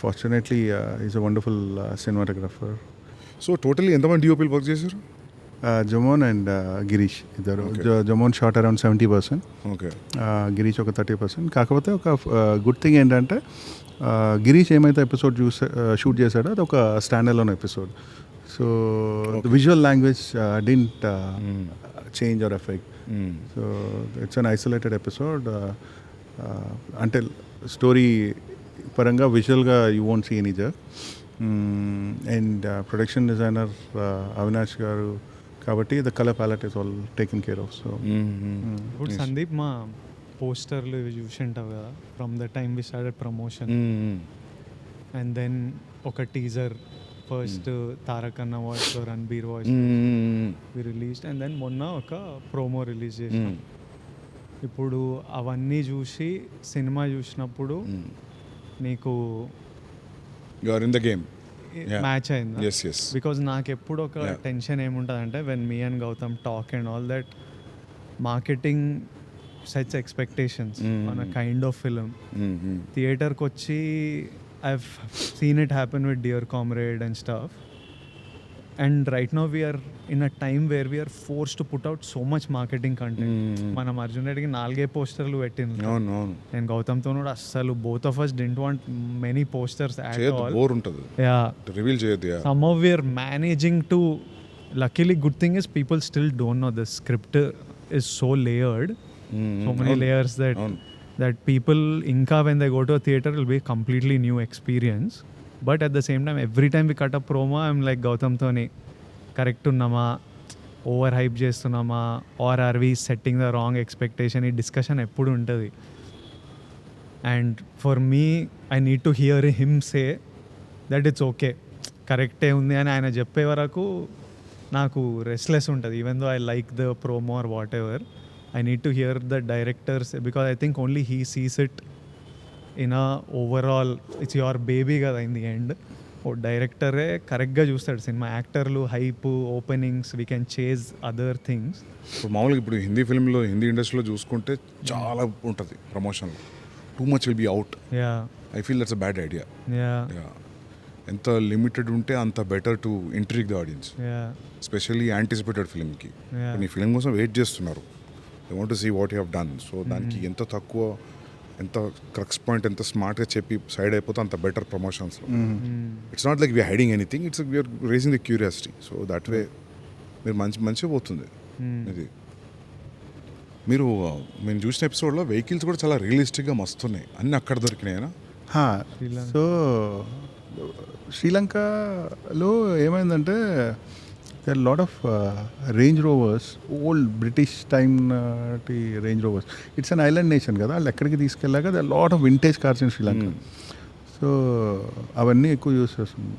Fortunately is a wonderful cinematographer. So totally ఎంతమంది డిఓపీలు వర్క్ చేశారు? జమోన్ అండ్ గిరీష్ ఇద్దరు. జమోన్ షాట్ అరౌండ్ 70%, గిరీష్ ఒక 30%. కాకపోతే ఒక గుడ్ థింగ్ ఏంటంటే గిరీష్ ఏమైతే ఎపిసోడ్ షూట్ చేశాడో అది ఒక standalone episode. So the visual language didn't change or effect. So it's an isolated episode. అంటే స్టోరీ పరంగా విజువల్గా you won't see any jerk. And production designer Avinash garu కాబట్టి the colour palette is all taken care of. So ఇప్పుడు సందీప్ మా పోస్టర్లు ఇవి చూసి ఉంటావు కదా, from the time we started promotion and then ఒక టీజర్ ఫస్ట్ తారక్ అన్న voice Ranbir voice we released and then మొన్న ఒక ప్రోమో రిలీజ్ చేసాం. ఇప్పుడు అవన్నీ చూసి సినిమా చూసినప్పుడు నీకు మ్యాచ్ అయిందా? బికాజ్ నాకు ఎప్పుడు ఒక టెన్షన్ ఏముంటుంది అంటే when me and Gautam talk and all that marketing sets expectations on a kind of film. థియేటర్కి వచ్చి I've seen it happen with Dear Comrade and stuff. And right now we are in a time where we are forced to put out so much marketing content. Manam Arjun Reddy ki 4 posterlu pettindu. No. And Gowtam tho kuda assalu both of us didn't want many posters at all. Bore untadu. Yeah. Reveal cheyadu. Yeah. Somehow we are managing to. Luckily, good thing is people still don't know the script is so layered. So many layers that people inka when they go to a theater will be a completely new experience. But at the same time, every time we cut a promo, I'm like Gautam Thoni, correct unnama, over hype chestunnama, or are we setting the wrong expectation? Ee discussion eppudu untadi. And for me, I need to hear him say that it's okay, correct undi ani ayana cheppe varaku naaku restless untadi. Even though I like the promo or whatever, I need to hear the directors because I think only he sees it in a overall, it's your baby kada in the end. ఓ డైరెక్టరే కరెక్ట్గా చూస్తాడు cinema. యాక్టర్లు hype openings we can chase other things. ఇప్పుడు మామూలుగా ఇప్పుడు హిందీ ఫిల్మ్లో హిందీ ఇండస్ట్రీలో చూసుకుంటే చాలా ఉంటుంది ప్రమోషన్లో. Too much will be out. I feel that's a bad idea. ఎంత లిమిటెడ్ ఉంటే అంత better to intrigue the audience, especially anticipated ఫిల్మ్కి. నీ ఫిల్మ్ కోసం వెయిట్ చేస్తున్నారు, I want to see what you have done. So దానికి ఎంత తక్కువ, ఎంత క్రక్స్ పాయింట్, ఎంత స్మార్ట్గా చెప్పి సైడ్ అయిపోతే అంత బెటర్ ప్రమోషన్స్లో. It's not like we're hiding anything, it's we're racing the curiosity. So that way మీరు మంచిగా పోతుంది ఇది. మీరు మేము చూసిన ఎపిసోడ్లో వెహికల్స్ కూడా చాలా రియలిస్టిక్గా మస్తున్నాయి, అన్నీ అక్కడ దొరికినాయనా? సో శ్రీలంకలో ఏమైందంటే there are a lot of Range Rovers, old British time Range Rovers. It's an island nation కదా, వాళ్ళు ఎక్కడికి తీసుకెళ్ళాక there are a lot of vintage cars in Sri Lanka. So అవన్నీ ఎక్కువ యూస్ చేస్తుంది.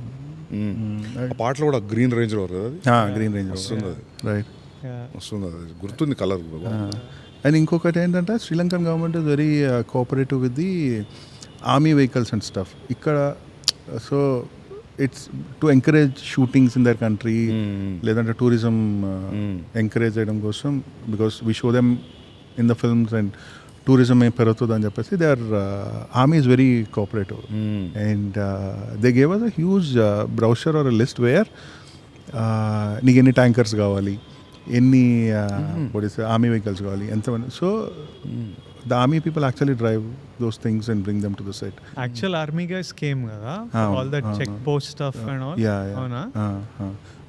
ఆ పాటలో కూడా గ్రీన్ రేంజ్ రోవర్ కదా, గ్రీన్ రేంజ్ వస్తుంది అది, రైట్ వస్తుంది అది, గుర్తుంది కలర్. అండ్ ఇంకొకటి ఏంటంటే Sri Lankan government is very cooperative with the army vehicles and stuff ఇక్కడ. So it's to encourage shootings in their country, లేదంటే టూరిజం ఎంకరేజ్ చేయడం కోసం, because we show them in the films and tourism ఏం పెరుగుతుంది అని చెప్పేసి they are army is very cooperative. And they gave us a huge brochure or list where నీకు ఎన్ని tankers కావాలి, ఎన్ని ఆర్మీ వెహికల్స్ కావాలి, ఎంతమంది. So the army people actually drive those things and bring them to the set. Actual army guys came kada, all that check post stuff and all. Yeah. Avuna?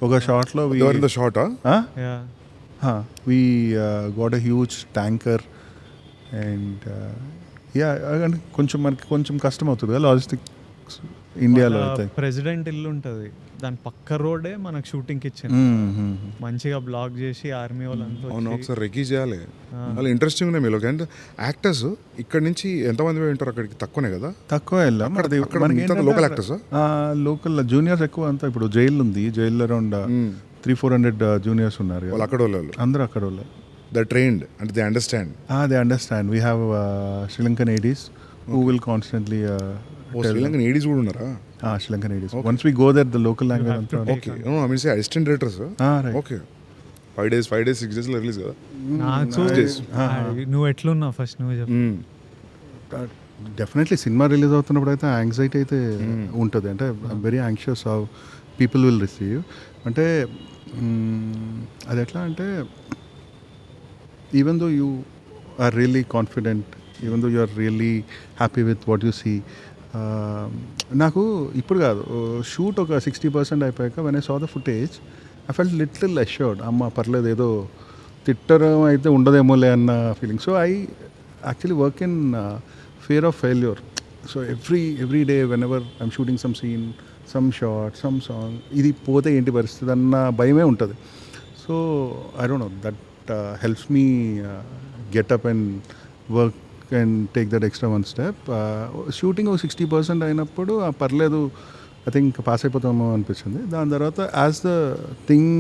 Oka shot lo we they were in the shot, yeah. We got a huge tanker and కొంచెం మనకి కొంచెం కష్టం అవుతుంది కదా logistics ఇండియాలో అయితే. President ఇల్లు ఉంటుంది, దాని పక్క రోడే మనకు షూటింగ్కి ఇచ్చింది, మంచిగా బ్లాక్ చేసి ఆర్మీ వాళ్ళంతా. అవును, ఒకసారి రెక్కీ చేయాలి. అలా ఇంట్రెస్టింగ్ ఉన్నాయి మీలో. అండ్ యాక్టర్స్ ఇక్కడ నుంచి ఎంతమంది ఉంటారు అక్కడికి? తక్కువనే కదా, తక్కువ వెళ్ళాం. లోకల్ యాక్టర్స్, లోకల్ జూనియర్స్ ఎక్కువ అంతా. ఇప్పుడు జైలు ఉంది, జైల్లో అరౌండ్ 300-400 జూనియర్స్ ఉన్నారు. వాళ్ళు అక్కడ వాళ్ళు, అందరూ అక్కడ వాళ్ళు. They are trained and they understand. They understand. We have Sri Lankan ADs who will constantly Sri Lankan ADs కూడా ఉన్నారా? Sri Lankan ADs. Okay. Once we go there, the local language. Okay. No, I mean say assistant directors. Right. Okay. 5 days, 6 days లో release కదా. నువ్వు ఎట్లున్నావు first నువ్వు చెప్పు. Definitely cinema release అవుతున్నప్పుడు అయితే యాంగ్జైటీ అయితే ఉంటుంది. అంటే very anxious how people will receive. అంటే అది ఎట్లా అంటే even though you are really confident, even though you are really happy with what you see, నాకు ఇప్పుడు కాదు, షూట్ ఒక 60% అయిపోయాక when I saw the footage I felt little assured. అమ్మ పర్లేదు, ఏదో తిట్టడం అయితే ఉండదేమోలే అన్న feeling. So I actually work in fear of failure. So every day whenever I'm shooting some scene, some shot, some song, ఇది పోతే ఏంటి పరిస్థితి అన్న భయమే ఉంటుంది. So I don't know, that helps me get up and work and take that extra one step. Shooting ఒక 60% అయినప్పుడు పర్లేదు, ఐ థింక్ పాస్ అయిపోతామో అనిపించింది. దాని తర్వాత యాజ్ ద థింగ్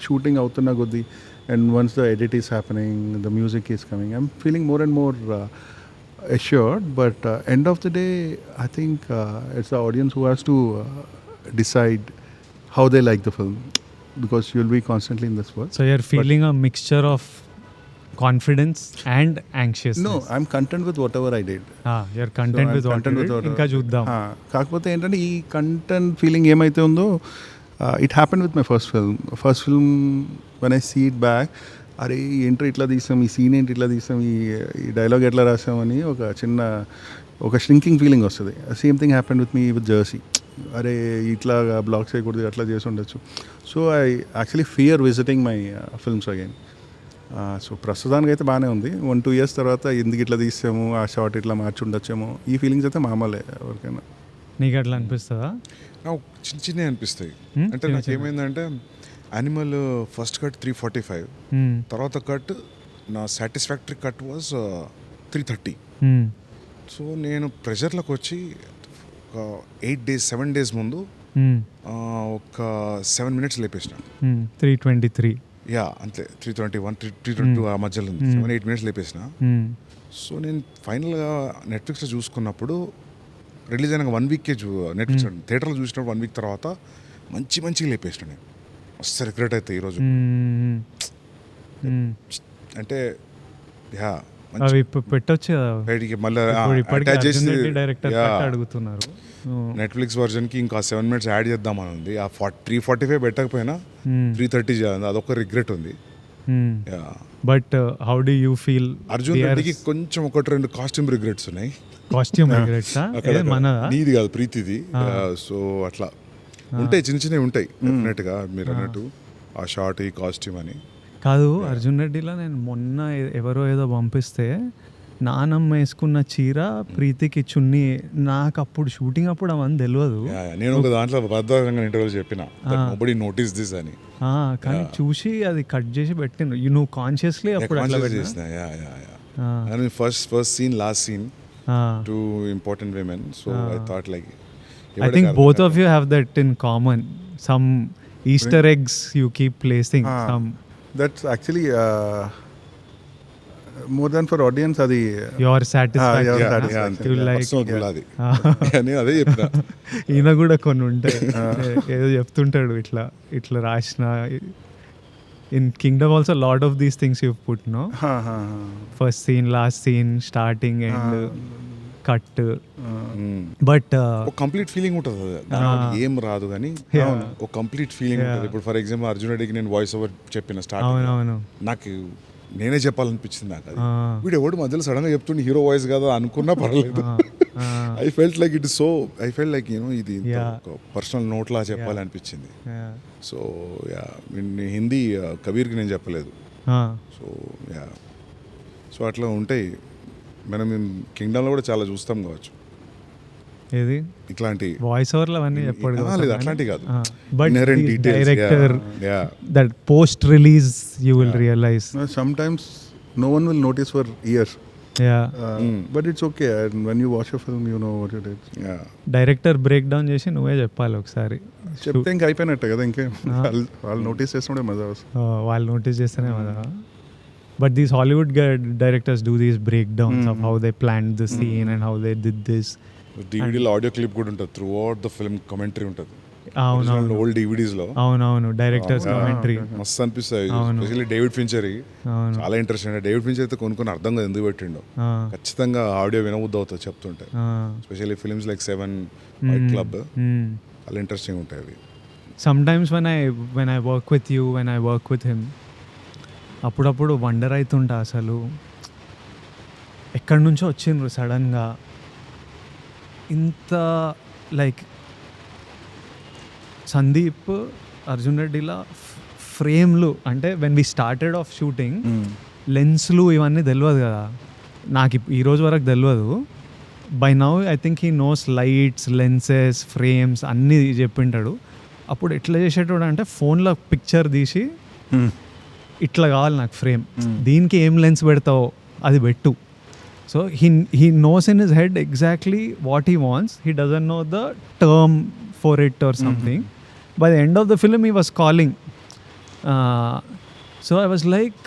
షూటింగ్ అవుతున్న కొద్దీ and once the edit is happening, the music is coming, I'm feeling more and more assured. But end of the day, I think it's the audience who has to decide how they like the film, because you'll be constantly in this world. So you're feeling a mixture of confidence and anxiousness. No, I'm content with whatever I did. You're content with what you did. ఇంకా చూద్దాం. కాకపోతే ఏంటంటే ఈ content feeling ఏమైతే ఉందో, it happened with my first film. When I see it back, అరే ఏంటో ఇట్లా తీసాం, ఈ సీన్ ఏంటి ఇట్లా తీసాం, ఈ డైలాగ్ ఎట్లా రాసామని ఒక షింకింగ్ ఫీలింగ్ వస్తుంది. Same thing happened with me with Jersey. అరే ఇట్లా బ్లాక్ చేయకూడదు, అట్లా చేసి ఉండొచ్చు. So I actually fear visiting my films again. So ప్రస్తుతానికి అయితే బాగానే ఉంది. 1-2 years తర్వాత ఎందుకు ఇట్లా తీసాము, ఆ షార్ట్ ఇట్లా మార్చి ఉండొచ్చేమో, ఈ ఫీలింగ్స్ అయితే మామూలే ఎవరికైనా. నీకు అట్లా అనిపిస్తుందా? నాకు చిన్న అనిపిస్తాయి. అంటే నాకు ఏమైందంటే, యానిమల్ ఫస్ట్ కట్ 345, తర్వాత కట్ నా సాటిస్ఫాక్టరీ కట్ వాజ్ 330. సో నేను ప్రెషర్లోకి వచ్చి ఒక 7 days ముందు ఒక 7 minutes లేపేసిన. 323 అంతే, 321, 322 ఆ మధ్యలో 7-8 minutes లేపేసిన. సో నేను ఫైనల్గా నెట్ఫ్లిక్స్లో చూసుకున్నప్పుడు రిలీజ్ అయిన 1 week నెట్ఫ్లిక్స్ థియేటర్లో చూసినప్పుడు 1 week తర్వాత మంచిగా లేపేసిన. నేను మస్తు రిగ్రెట్ అయితే ఈరోజు. అంటే పెట్టొచ్చు మళ్ళీ డైరెక్టర్ అడుగుతున్నారు. నెట్ఫ్లిక్స్ వర్జన్కి ఇంకా 7 minutes యాడ్ చేద్దామని ఉంది. ఆ 345 పెట్టకపోయినా 330 చేయాలి, అదొక రిగ్రెట్ ఉంది. But how do you feel? Arjun రెడ్డికి కొంచెం 1-2 కాస్ట్యూమ్ రిగ్రెట్స్ ఉన్నాయి. కాస్ట్యూమ్ రిగ్రెట్స్ నీది కాదు, ప్రీతిది. సో అట్లా ఉంటాయి, చిన్నవి ఉంటాయి డెఫినెట్గా. మీరు అన్నట్టు ఆ షార్ట్, ఈ కాస్ట్యూమ్ అని కాదు. అర్జున్ రెడ్డిలో నేను మొన్న ఎవరో ఏదో పంపిస్తే నానమ్మ వేసుకున్న చీర ప్రీతికి చున్నీ. నాకు అప్పుడు షూటింగ్ అప్పుడు అవన్నీ తెలియదు. నేను ఒక దాంట్లో భద్రంగా ఇంటర్వ్యూలో చెప్పిన నోబడీ నోటీస్ దిస్ అని. కానీ చూసి అది కట్ చేసి పెట్టిండు. నువ్వు కాన్షియస్లీ అప్పుడు అట్లా చేసిన first scene last scene to important women. So I thought like I think both of you have that in common. Some Easter eggs you keep placing. Some that's actually more than for audience adi your satisfaction. You like అని అదే చెప్పిన. ఈయన కూడా కొన్ని ఉంటాయి, ఏదో చెప్తుంటాడు ఇట్లా ఇట్లా రాసిన. In Kingdom also a lot of these things you've put, no? First scene, last scene, starting and cut. But ఒక కంప్లీట్ ఫీలింగ్ ఉంటుంది, ఏం రాదు కానీ ఒక కంప్లీట్ ఫీలింగ్ ఉంటుంది. ఇప్పుడు ఫర్ ఎగ్జాంపుల్ అర్జున్ రెడ్డికి నేను వాయిస్ ఓవర్ చెప్పిన స్టార్టింగ్, నాకు నేనే చెప్పాలనిపించింది. నాకు అది వీడు ఎవడు మధ్యలో సడన్ గా చెప్తుండే హీరో వాయిస్ కదా అనుకున్నా పర్లేదు. I felt like it so I felt like you know ఇది పర్సనల్ నోట్ లా చెప్పాలనిపించింది. సో యా హిందీ కబీర్కి నేను చెప్పలేదు. సో యా సో అట్లా ఉంటాయి. మనం కింగ్డమ్లో కూడా చాలా చూస్తాం కావచ్చు ఏది ఇట్లాంటి వాయిస్ ఓవర్లు అవన్నీ చెప్పాడు. అట్లాంటి కాదు, but director that post release you will realise sometimes no one will notice for years. But it's okay, and when you watch a film you know what it is. Director break down చేసి నువ్వే చెప్పాలి ఒకసారి. చెప్తే ఇంకా అయిపోయినట్టే కదా, ఇంకే వాళ్ళు నోటీస్ చేస్తుండే మజా వస్తుంది. వాళ్ళు నోటీస్ చేస్తేనే మజా. But these Hollywood directors do these breakdowns of how they planned the scene and how they did this. DVD లో ఆడియో క్లిప్ కూడా ఉంటుంది, through out the film commentary ఉంటుంది. అవునవును, ఓల్డ్ DVDs లో అవునవును డైరెక్టర్స్ కమెంటరీ మస్తు అనిపిస్తాయి. ఎస్పెషల్లీ డేవిడ్ ఫించర్ చాలా ఇంట్రెస్టింగ్. డేవిడ్ ఫించర్ అయితే కొన్ని అర్థం కాదు ఎందుకు పెట్టిండో, ఖచ్చితంగా ఆడియో వినబుద్ధి అవుతుంది చెప్తుంటే. Especially films like 7 Fight Club చాలా ఇంట్రెస్టింగ్ ఉంటాయి అవి. Sometimes when I work with you, when I work with him, అప్పుడప్పుడు వండర్ అవుతుంటా అసలు ఎక్కడి నుంచో వచ్చిండ్రు సడన్గా ఇంత. లైక్ సందీప్ అర్జున్ రెడ్డిలా ఫ్రేమ్లు అంటే when we started off shooting లెన్స్లు ఇవన్నీ తెలియదు కదా నాకు, ఈ రోజు వరకు తెలియదు. By now I think he knows lights, lenses, frames అన్నీ చెప్పింటాడు. అప్పుడు ఎట్లా చేసేటోడు అంటే ఫోన్లో పిక్చర్ తీసి ఇట్లా కావాలి నాకు ఫ్రేమ్, దీనికి ఏం లెన్స్ పెడతావో అది పెట్టు. So he knows in his head exactly what he wants. He doesn't know the term for it or something. By the end of the film he was calling. So I was like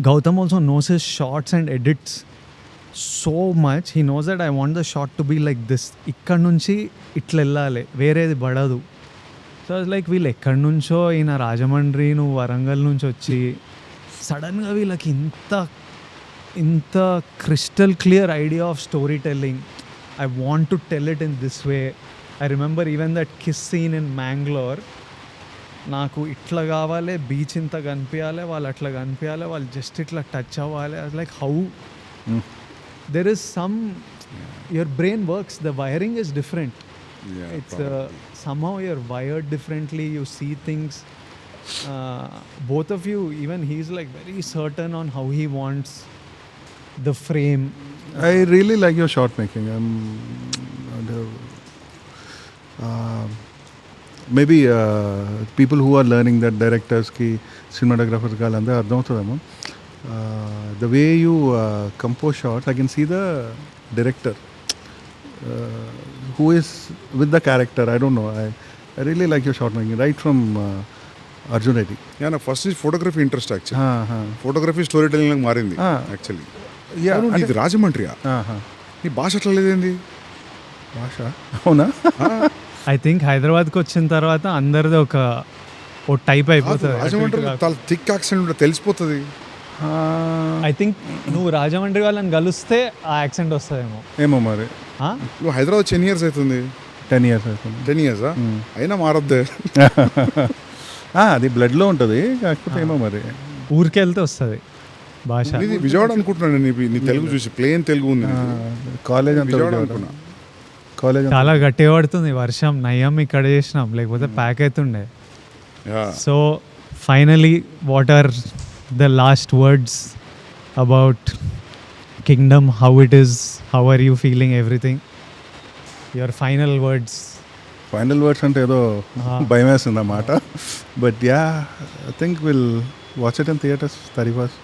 Gautam also knows his shorts and edits so much. He knows that I want the short to be like this, ఇక్కడ నుంచి ఇట్లా వెళ్ళాలి, వేరేది పడదు. So like వీళ్ళు ఎక్కడి నుంచో, ఈయన రాజమండ్రి, నువ్వు వరంగల్ నుంచి వచ్చి సడన్గా వీళ్ళకి ఇంత crystal clear idea of story telling. I want to tell it in this way. I remember even that kiss scene in Mangalore. నాకు ఇట్లా కావాలి, బీచ్ ఇంత కనిపించాలి, వాళ్ళు అట్లా కనిపించాలి, వాళ్ళు జస్ట్ ఇట్లా టచ్ అవ్వాలి. Like how there is some your brain works, the wiring is different. It's somehow you're wired differently, you see things. Both of you, even he's like very certain on how he wants the frame. I really like your shot making. Maybe people who are learning that directors ki cinematographers ka landa ardham avutademo. The way you compose shots, I can see the director who is with the character. I don't know, I really like your shot making right from Arjun Reddy. Yeah, na first is photography interest actually. Photography storytelling lag మారింది actually. Yeah, ఇది రాజమండ్రియా? నీ భాష అట్లా లేదేంది? భాష అవునా? I think హైదరాబాద్కి వచ్చిన తర్వాత అందరిది ఓ టైప్ అయిపోతుంది. రాజమండ్రి చాలా థిక్ యాక్సెంట్ ఉంటుంది, తెలిసిపోతుంది. ఐ థింక్ నువ్వు రాజమండ్రి వాళ్ళని కలిస్తే ఆ యాక్సెంట్ వస్తుందేమో. ఏమో మరి. నువ్వు హైదరాబాద్ 10 years అవుతుంది. 10 years అవుతుంది. 10 years అయినా మారద్దే. అది బ్లడ్లో ఉంటుంది, కాకపోతే ఏమో మరి ఊరికి వెళ్తే వస్తుంది భాష. ఇది విజయవాడ అనుకుంటున్నాను, నీ తెలుగు చూసి ప్లేన్ తెలుగు ఉంది. కాలేజ్ విజయవాడ అనుకున్నా. కాలేజ్ చాలా గట్టిగా పడుతుంది వర్షం, నయ్యం ఇక్కడ చేసినాం, లేకపోతే ప్యాక్ అవుతుండే. So finally what are the last words about kingdom, how it is, how are you feeling, everything. Your final words. Final words అంటే ఏదో భయం వేస్తుంది అన్నమాట. But yeah, I think will watch it in theatres 31st.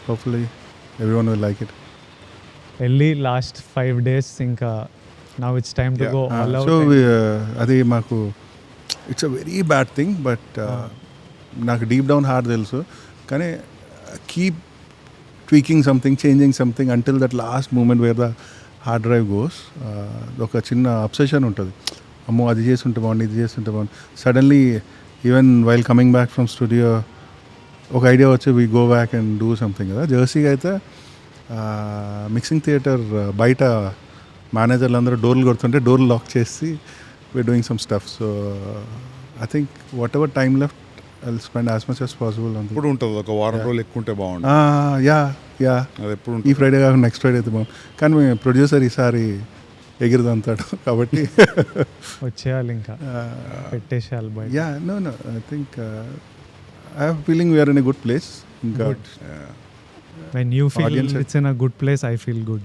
Hopefully everyone will like it. వెళ్ళి last 5 days ఇంకా now it's time to go all out. So అది మాకు it's a very bad thing, but నాకు deep down heart తెలుసు. కానీ keep tweaking something, changing something until that last moment where the hard drive goes. ఒక చిన్న obsession ఉంటుంది, అమ్మో అది చేస్తుంటే బాగుంది, ఇది చేస్తుంటే బాగుంది. Suddenly even while coming back from studio ఒక ఐడియా వచ్చి we go back and do something కదా. జెర్సీగా అయితే మిక్సింగ్ థియేటర్ బయట మేనేజర్లు అందరూ డోర్లు కొడుతుంటే డోర్లు లాక్ చేసి we are doing some stuff. So I think whatever time left I will spend as much as possible. ఎప్పుడు ఉంటుంది ఒక వారం రోజులు ఎక్కువ ఉంటే బాగుంటుంది. యా అది ఎప్పుడు ఈ ఫ్రైడే కాకుండా నెక్స్ట్ ఫ్రైడే అయితే బాగుంది. కానీ మీ ప్రొడ్యూసర్ ఈసారి ఎగిరిదంతాడు కాబట్టి వచ్చేయాలి ఇంకా పెట్టేసేయాలి బయట. Yeah no I think I have feeling we're in a good place. ఇంకా when you feel it's in a good place, I feel good.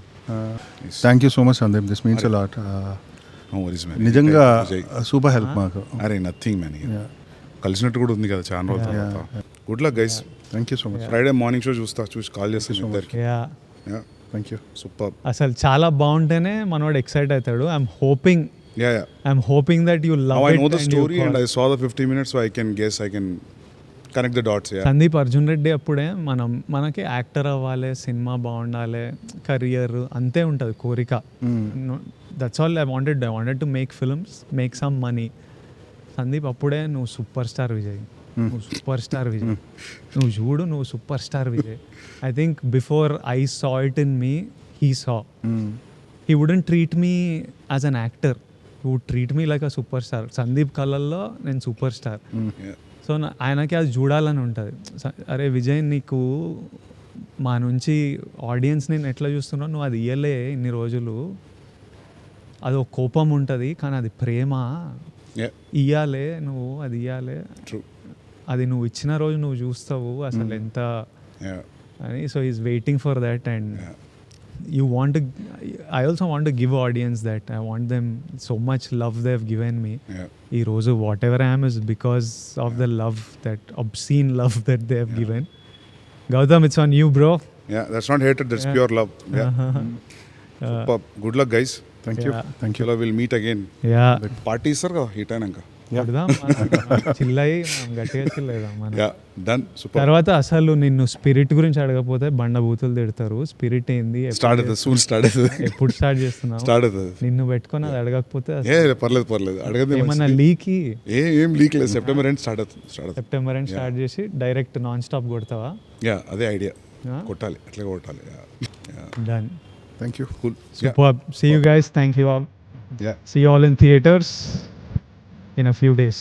Thank you so much Sandeep, this means a lot. No worries, man. నిజంగా super help మాకు. అరే nothing man, కలిసినట్టు కూడా ఉంది కదా చాలా రోజుల తర్వాత. Good luck guys. Thank you so much. Friday morning show చూసి కాల్ చేస్తాను ఇద్దరికి. Thank you. సూపర్. అసలు చాలా బాగుంటేనే మనోడు ఎక్సైట్ అవుతాడు. I'm hoping that you love I it. know the story and I saw the 50 minutes, so I can connect the dots. Sandeep Arjun Reddy అప్పుడే మనకి యాక్టర్ అవ్వాలి, సినిమా బాగుండాలి, కెరియర్ అంతే ఉంటుంది కోరిక. That's all I wanted to make films, make some money. Sandeep అప్పుడే నువ్వు super star Vijay, నువ్వు సూపర్ స్టార్ విజయ్, నువ్వు చూడు నువ్వు super star Vijay. I think before I saw it in me, he saw. He wouldn't treat me as an actor, he would treat me like a super star. Sandeep కళ్ళల్లో నేను super star. So ఆయనకి అది చూడాలని ఉంటుంది. అరే విజయ్, నీకు మా నుంచి ఆడియన్స్ నేను ఎట్లా చూస్తున్నావు, నువ్వు అది ఇయ్యలే ఇన్ని రోజులు, అది ఒక కోపం ఉంటుంది కానీ అది ప్రేమ, ఇయ్యాలే నువ్వు, అది ఇయ్యాలే, అది నువ్వు ఇచ్చిన రోజు నువ్వు చూస్తావు అసలు ఎంత అని. So is waiting for that. And you want to, I also want to give audience that. I want them so much love they have given me. Ee roju whatever I am is because of the love, that obscene love that they have given. Gowtam, it's on you, bro. Yeah, that's not hatred, that's pure love. Super. Good luck guys. Thank you. We'll meet again. Party sir ka hit ainanga చిల్లయి గట్టిగా చిల్లేదా మన. Done. Super. తర్వాత అసలు నిన్ను spirit గురించి అడగకపోతే బండ బూతులు తిడతారు. స్పిరిట్ ఏంది, ఎప్పుడు స్టార్ట్ చేస్తున్నావు, నిన్ను పెట్టుకొని అది అడగకపోతే పర్లేదు అడగదు. ఏమన్నా లీకి ఏం లీక్ లేదు. సెప్టెంబర్ ఎండ్ స్టార్ట్ చేసి డైరెక్ట్ నాన్ స్టాప్ కొడతావా? అదే ఐడియా, కొట్టాలి, అట్లా కొట్టాలి. Done. Thank you. Cool. Superb. See you guys. Thank you all. See you all in theaters in a few days.